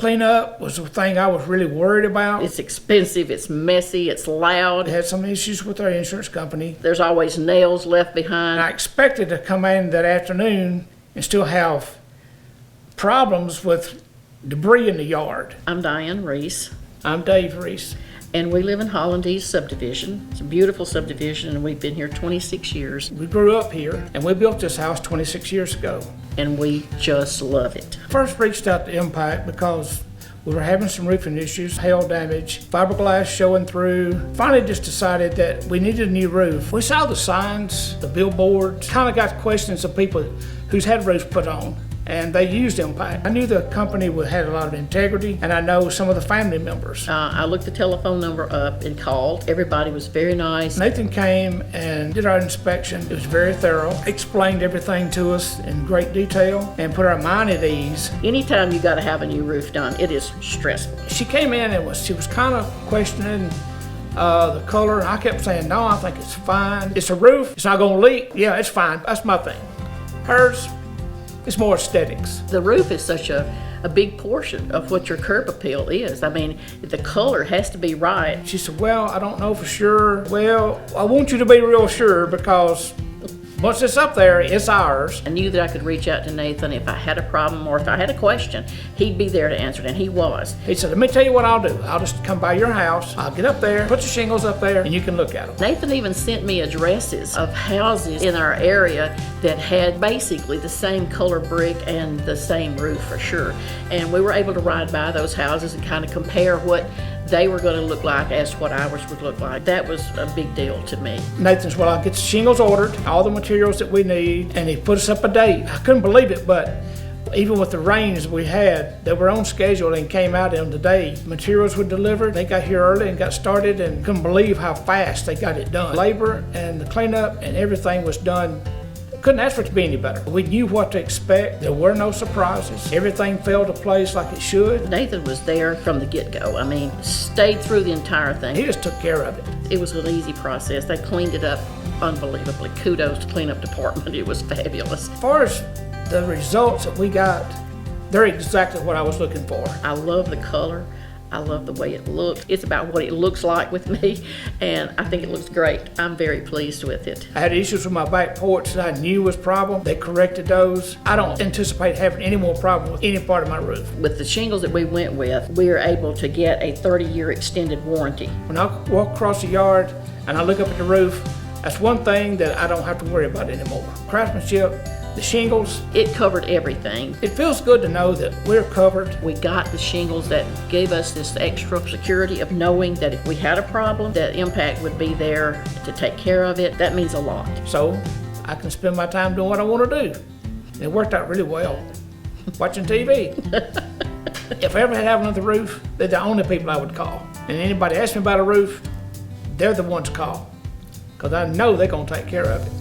Cleanup was the thing I was really worried about. It's expensive, it's messy, it's loud. We had some issues with our insurance company. There's always nails left behind. And I expected to come in that afternoon and still have problems with debris in the yard. I'm Dianne Reece. I'm Dave Reece. And we live in Hollandaise subdivision. It's a beautiful subdivision, and we've been here 26 years. We grew up here, and we built this house 26 years ago. And we just love it. First reached out to Impact because we were having some roofing issues, hail damage, fiberglass showing through. Finally just decided that we needed a new roof. We saw the signs, the billboards, kind of got questions of people who's had roofs put on, and they used Impact. I knew the company had a lot of integrity, and I know some of the family members. I looked the telephone number up and called. Everybody was very nice. Nathan came and did our inspection. It was very thorough, explained everything to us in great detail, and put our mind at ease. Anytime you got to have a new roof done, it is stressful. She came in and she was kind of questioning the color, and I kept saying, no, I think it's fine. It's a roof, it's not gonna leak. Yeah, it's fine, that's my thing. Hers, it's more aesthetics. The roof is such a big portion of what your curb appeal is. I mean, the color has to be right. She said, well, I don't know for sure. Well, I want you to be real sure because once it's up there, it's ours. I knew that I could reach out to Nathan if I had a problem or if I had a question. He'd be there to answer it, and he was. He said, let me tell you what I'll do. I'll just come by your house, I'll get up there, put your shingles up there, and you can look at them. Nathan even sent me addresses of houses in our area that had basically the same color brick and the same roof for sure. And we were able to ride by those houses and kind of compare what they were going to look like as what ours would look like. That was a big deal to me. Nathan's, well, I'll get the shingles ordered, all the materials that we need, and he put us up a date. I couldn't believe it, but even with the rains we had, they were on schedule and came out in the day. Materials were delivered. They got here early and got started, and couldn't believe how fast they got it done. Labor and the cleanup and everything was done. Couldn't ask for it to be any better. We knew what to expect. There were no surprises. Everything fell to place like it should. Nathan was there from the get-go. I mean, stayed through the entire thing. He just took care of it. It was an easy process. They cleaned it up unbelievably. Kudos to cleanup department. It was fabulous. As far as the results that we got, they're exactly what I was looking for. I love the color. I love the way it looks. It's about what it looks like with me, and I think it looks great. I'm very pleased with it. I had issues with my back porch that I knew was a problem. They corrected those. I don't anticipate having any more problem with any part of my roof. With the shingles that we went with, we were able to get a 30-year extended warranty. When I walk across the yard and I look up at the roof, that's one thing that I don't have to worry about anymore. Craftsmanship, the shingles. It covered everything. It feels good to know that we're covered. We got the shingles that gave us this extra security of knowing that if we had a problem, that Impact would be there to take care of it. That means a lot. So I can spend my time doing what I want to do. And it worked out really well. Watching TV. If I ever had another roof, they're the only people I would call. And anybody asks me about a roof, they're the ones to call. Because I know they're going to take care of it.